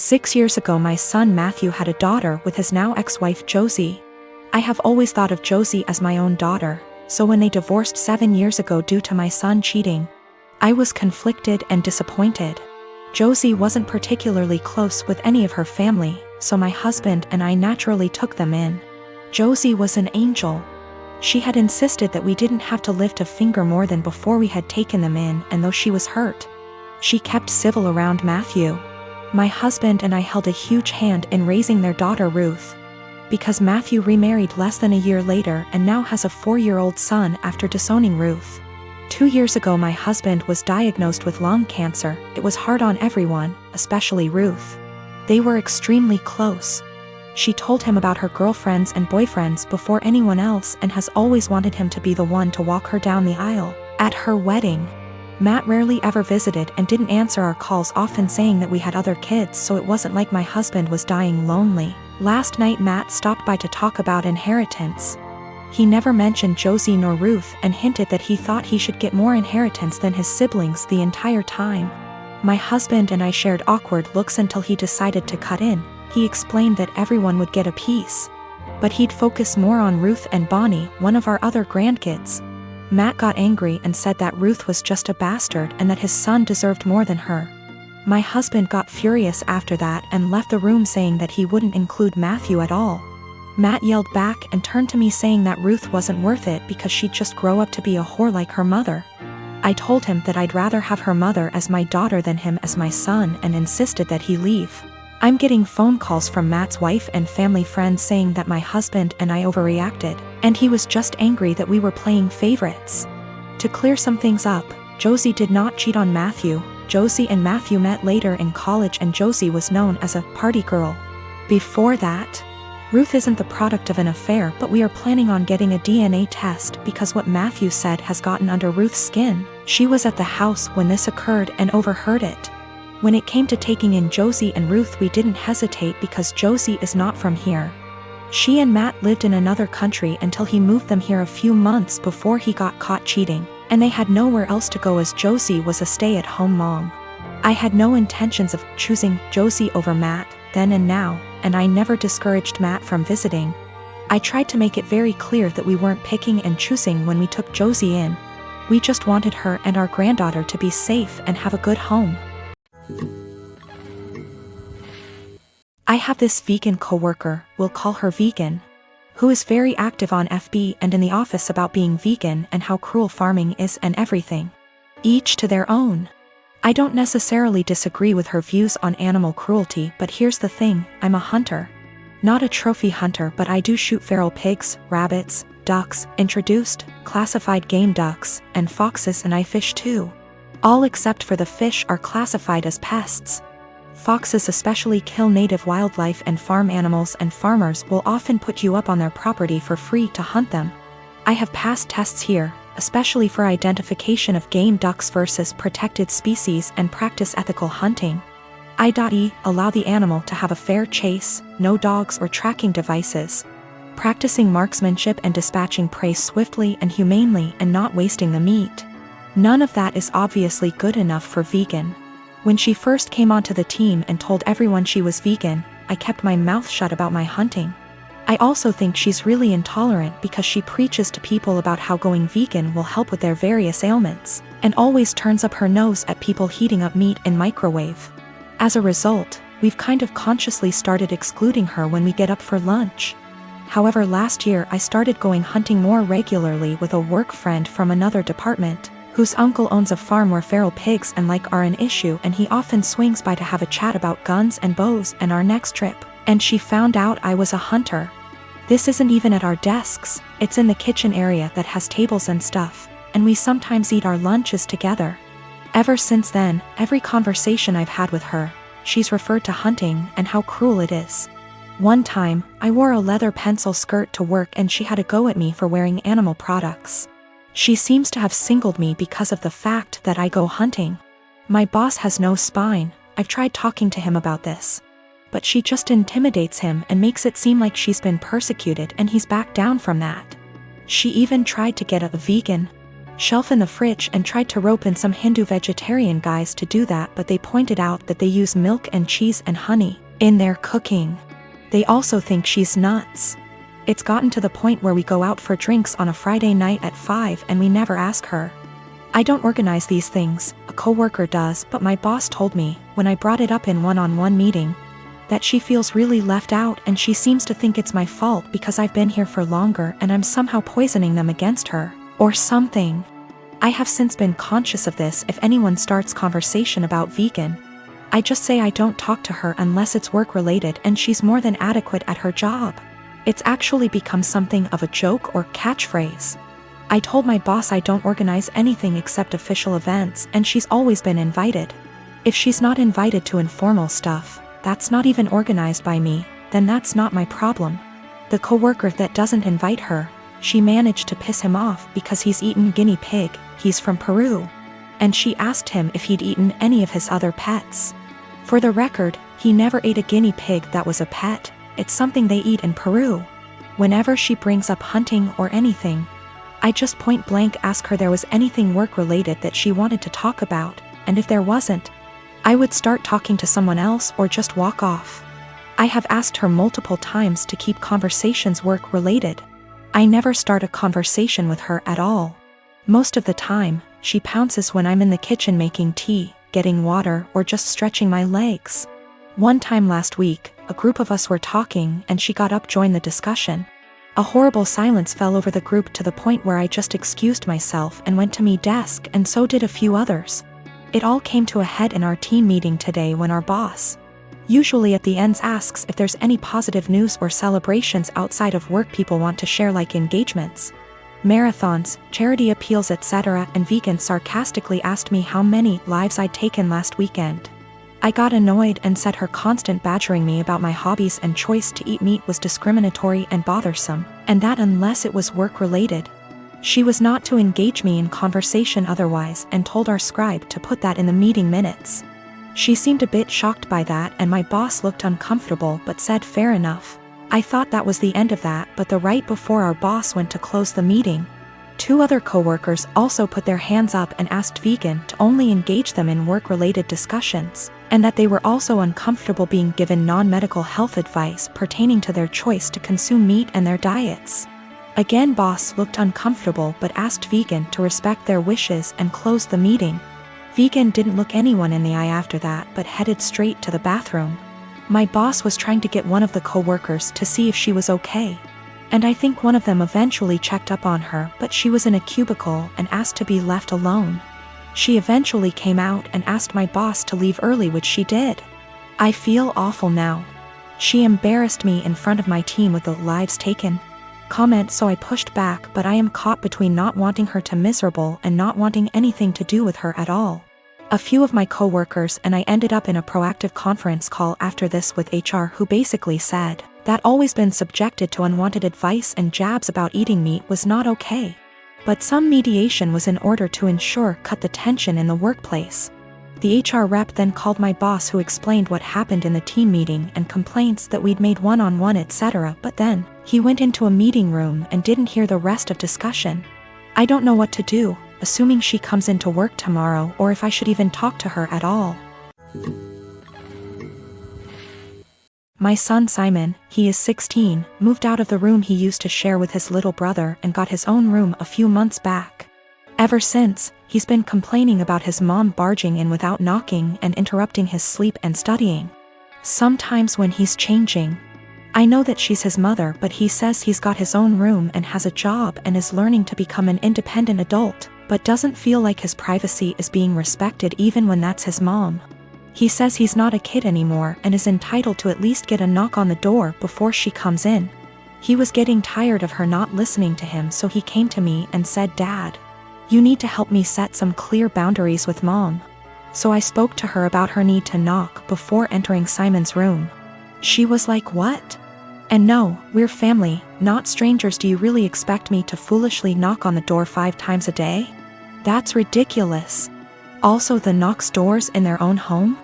6 years ago my son Matthew had a daughter with his now ex-wife Josie. I have always thought of Josie as my own daughter, so when they divorced 7 years ago due to my son cheating, I was conflicted and disappointed. Josie wasn't particularly close with any of her family, so my husband and I naturally took them in. Josie was an angel. She had insisted that we didn't have to lift a finger more than before we had taken them in, and though she was hurt, she kept civil around Matthew. My husband and I held a huge hand in raising their daughter Ruth, because Matthew remarried less than a year later and now has a 4-year-old son after disowning Ruth. 2 years ago my husband was diagnosed with lung cancer. It was hard on everyone, especially Ruth. They were extremely close. She told him about her girlfriends and boyfriends before anyone else and has always wanted him to be the one to walk her down the aisle at her wedding. Matt rarely ever visited and didn't answer our calls, often saying that we had other kids, so it wasn't like my husband was dying lonely. Last night Matt stopped by to talk about inheritance. He never mentioned Josie nor Ruth and hinted that he thought he should get more inheritance than his siblings the entire time. My husband and I shared awkward looks until he decided to cut in. He explained that everyone would get a piece, but he'd focus more on Ruth and Bonnie, one of our other grandkids. Matt got angry and said that Ruth was just a bastard and that his son deserved more than her. My husband got furious after that and left the room saying that he wouldn't include Matthew at all. Matt yelled back and turned to me saying that Ruth wasn't worth it because she'd just grow up to be a whore like her mother. I told him that I'd rather have her mother as my daughter than him as my son and insisted that he leave. I'm getting phone calls from Matt's wife and family friends saying that my husband and I overreacted, and he was just angry that we were playing favorites. To clear some things up, Josie did not cheat on Matthew. Josie and Matthew met later in college and Josie was known as a party girl. Before that, Ruth isn't the product of an affair, but we are planning on getting a DNA test because what Matthew said has gotten under Ruth's skin. She was at the house when this occurred and overheard it. When it came to taking in Josie and Ruth, we didn't hesitate because Josie is not from here. She and Matt lived in another country until he moved them here a few months before he got caught cheating, and they had nowhere else to go as Josie was a stay-at-home mom. I had no intentions of choosing Josie over Matt, then and now, and I never discouraged Matt from visiting. I tried to make it very clear that we weren't picking and choosing when we took Josie in. We just wanted her and our granddaughter to be safe and have a good home. I have this vegan coworker, we'll call her Vegan, who is very active on FB and in the office about being vegan and how cruel farming is and everything. Each to their own. I don't necessarily disagree with her views on animal cruelty, but here's the thing, I'm a hunter. Not a trophy hunter, but I do shoot feral pigs, rabbits, ducks, introduced, classified game ducks, and foxes, and I fish too. All except for the fish are classified as pests. Foxes especially kill native wildlife and farm animals, and farmers will often put you up on their property for free to hunt them. I have passed tests here, especially for identification of game ducks versus protected species and practice ethical hunting. I.e. allow the animal to have a fair chase, no dogs or tracking devices. Practicing marksmanship and dispatching prey swiftly and humanely and not wasting the meat. None of that is obviously good enough for Vegan. When she first came onto the team and told everyone she was vegan, I kept my mouth shut about my hunting. I also think she's really intolerant because she preaches to people about how going vegan will help with their various ailments, and always turns up her nose at people heating up meat in microwave. As a result, we've kind of consciously started excluding her when we get up for lunch. However, last year I started going hunting more regularly with a work friend from another department, whose uncle owns a farm where feral pigs and like are an issue, and he often swings by to have a chat about guns and bows and our next trip, and she found out I was a hunter. This isn't even at our desks, it's in the kitchen area that has tables and stuff, and we sometimes eat our lunches together. Ever since then, every conversation I've had with her, she's referred to hunting and how cruel it is. One time, I wore a leather pencil skirt to work and she had a go at me for wearing animal products. She seems to have singled me because of the fact that I go hunting. My boss has no spine. I've tried talking to him about this, but she just intimidates him and makes it seem like she's been persecuted, and he's backed down from that. She even tried to get a vegan shelf in the fridge and tried to rope in some Hindu vegetarian guys to do that, but they pointed out that they use milk and cheese and honey in their cooking. They also think she's nuts. It's gotten to the point where we go out for drinks on a Friday night at 5 and we never ask her. I don't organize these things, a coworker does, but my boss told me, when I brought it up in one-on-one meeting, that she feels really left out and she seems to think it's my fault because I've been here for longer and I'm somehow poisoning them against her, or something. I have since been conscious of this. If anyone starts conversation about vegan, I just say I don't talk to her unless it's work-related and she's more than adequate at her job. It's actually become something of a joke or catchphrase. I told my boss I don't organize anything except official events and she's always been invited. If she's not invited to informal stuff, that's not even organized by me, then that's not my problem. The coworker that doesn't invite her, she managed to piss him off because he's eaten guinea pig, he's from Peru. And she asked him if he'd eaten any of his other pets. For the record, he never ate a guinea pig that was a pet, it's something they eat in Peru. Whenever she brings up hunting or anything, I just point blank ask her there was anything work-related that she wanted to talk about, and if there wasn't, I would start talking to someone else or just walk off. I have asked her multiple times to keep conversations work-related. I never start a conversation with her at all. Most of the time, she pounces when I'm in the kitchen making tea, getting water, or just stretching my legs. One time last week, a group of us were talking and she got up to join the discussion. A horrible silence fell over the group to the point where I just excused myself and went to my desk, and so did a few others. It all came to a head in our team meeting today when our boss, usually at the ends, asks if there's any positive news or celebrations outside of work people want to share, like engagements, marathons, charity appeals, etc., and vegan sarcastically asked me how many lives I'd taken last weekend. I got annoyed and said her constant badgering me about my hobbies and choice to eat meat was discriminatory and bothersome, and that unless it was work-related, she was not to engage me in conversation otherwise, and told our scribe to put that in the meeting minutes. She seemed a bit shocked by that and my boss looked uncomfortable but said fair enough. I thought that was the end of that, but the right before our boss went to close the meeting, 2 other coworkers also put their hands up and asked vegan to only engage them in work-related discussions, and that they were also uncomfortable being given non-medical health advice pertaining to their choice to consume meat and their diets. Again, boss looked uncomfortable but asked vegan to respect their wishes and closed the meeting. Vegan didn't look anyone in the eye after that but headed straight to the bathroom. My boss was trying to get one of the coworkers to see if she was okay, and I think one of them eventually checked up on her, but she was in a cubicle and asked to be left alone. She eventually came out and asked my boss to leave early, which she did. I feel awful now. She embarrassed me in front of my team with the "lives taken" comment, so I pushed back, but I am caught between not wanting her to miserable and not wanting anything to do with her at all. A few of my coworkers and I ended up in a proactive conference call after this with HR, who basically said that always been subjected to unwanted advice and jabs about eating meat was not okay. But some mediation was in order to ensure cut the tension in the workplace. The HR rep then called my boss, who explained what happened in the team meeting and complaints that we'd made one-on-one, etc., but then he went into a meeting room and didn't hear the rest of discussion. I don't know what to do, assuming she comes into work tomorrow, or if I should even talk to her at all. My son Simon, he is 16, moved out of the room he used to share with his little brother and got his own room a few months back. Ever since, he's been complaining about his mom barging in without knocking and interrupting his sleep and studying. Sometimes when he's changing, I know that she's his mother, but he says he's got his own room and has a job and is learning to become an independent adult, but doesn't feel like his privacy is being respected even when that's his mom. He says he's not a kid anymore and is entitled to at least get a knock on the door before she comes in. He was getting tired of her not listening to him, so he came to me and said, "Dad, you need to help me set some clear boundaries with Mom." So I spoke to her about her need to knock before entering Simon's room. She was like, "What? And no, we're family, not strangers. Do you really expect me to foolishly knock on the door 5 times a day? That's ridiculous. Also, the knocks doors in their own home?"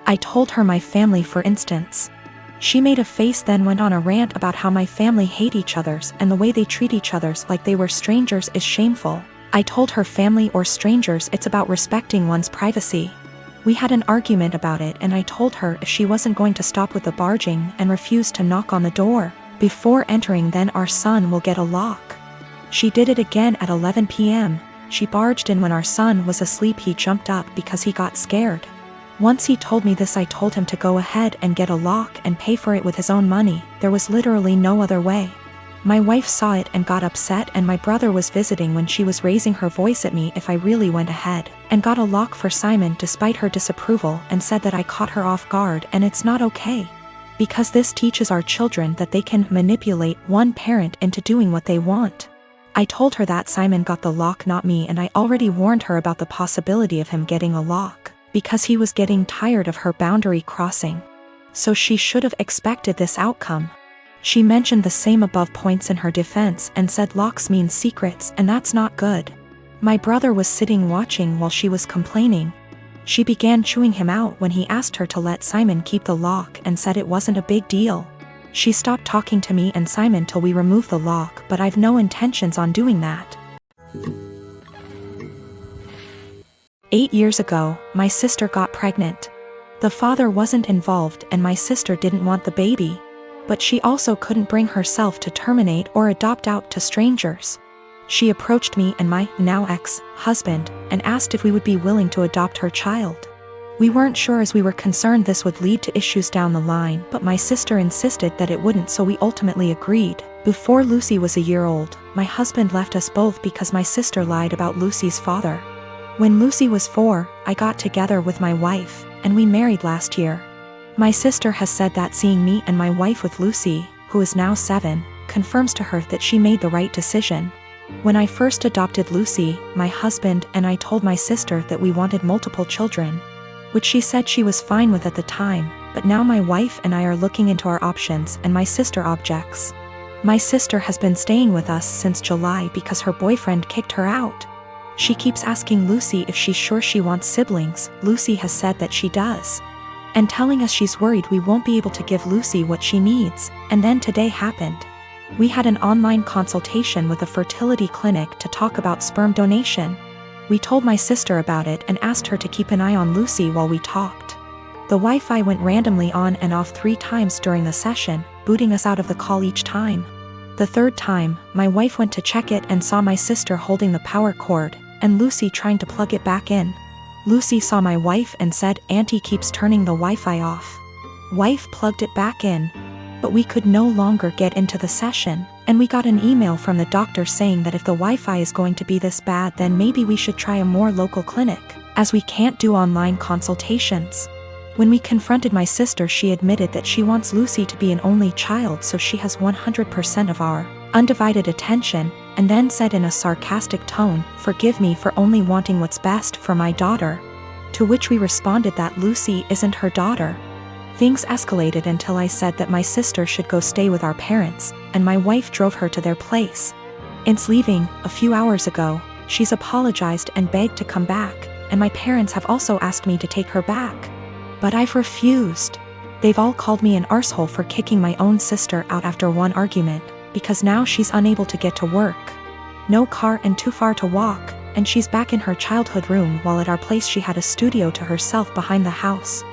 I told her my family, for instance. She made a face, then went on a rant about how my family hate each other's and the way they treat each other's like they were strangers is shameful. I told her family or strangers it's about respecting one's privacy. We had an argument about it and I told her if she wasn't going to stop with the barging and refused to knock on the door before entering, then our son will get a lock. She did it again at 11 p.m. She barged in when our son was asleep. He jumped up because he got scared. Once he told me this, I told him to go ahead and get a lock and pay for it with his own money. There was literally no other way. My wife saw it and got upset, and my brother was visiting when she was raising her voice at me if I really went ahead and got a lock for Simon despite her disapproval, and said that I caught her off guard and it's not okay. Because this teaches our children that they can manipulate one parent into doing what they want. I told her that Simon got the lock, not me, and I already warned her about the possibility of him getting a lock because he was getting tired of her boundary crossing. So she should have expected this outcome. She mentioned the same above points in her defense and said locks mean secrets, and that's not good. My brother was sitting watching while she was complaining. She began chewing him out when he asked her to let Simon keep the lock and said it wasn't a big deal. She stopped talking to me and Simon till we removed the lock, but I've no intentions on doing that. 8 years ago, my sister got pregnant. The father wasn't involved and my sister didn't want the baby. But she also couldn't bring herself to terminate or adopt out to strangers. She approached me and my now ex-husband and asked if we would be willing to adopt her child. We weren't sure as we were concerned this would lead to issues down the line, but my sister insisted that it wouldn't, so we ultimately agreed. Before Lucy was a year old, my husband left us both because my sister lied about Lucy's father. When Lucy was 4, I got together with my wife, and we married last year. My sister has said that seeing me and my wife with Lucy, who is now 7, confirms to her that she made the right decision. When I first adopted Lucy, my husband and I told my sister that we wanted multiple children, which she said she was fine with at the time, but now my wife and I are looking into our options and my sister objects. My sister has been staying with us since July because her boyfriend kicked her out. She keeps asking Lucy if she's sure she wants siblings. Lucy has said that she does, and telling us she's worried we won't be able to give Lucy what she needs. And then today happened. We had an online consultation with a fertility clinic to talk about sperm donation. We told my sister about it and asked her to keep an eye on Lucy while we talked. The Wi-Fi went randomly on and off 3 times during the session, booting us out of the call each time. The 3rd time, my wife went to check it and saw my sister holding the power cord and Lucy trying to plug it back in. Lucy saw my wife and said, "Auntie keeps turning the Wi-Fi off." Wife plugged it back in, but we could no longer get into the session, and we got an email from the doctor saying that if the Wi-Fi is going to be this bad, then maybe we should try a more local clinic, as we can't do online consultations. When we confronted my sister, she admitted that she wants Lucy to be an only child, so she has 100% of our undivided attention, and then said in a sarcastic tone, "Forgive me for only wanting what's best for my daughter." To which we responded that Lucy isn't her daughter. Things escalated until I said that my sister should go stay with our parents, and my wife drove her to their place. It's leaving a few hours ago. She's apologized and begged to come back, and my parents have also asked me to take her back. But I've refused. They've all called me an arsehole for kicking my own sister out after one argument, because now she's unable to get to work. No car and too far to walk, and she's back in her childhood room while at our place she had a studio to herself behind the house.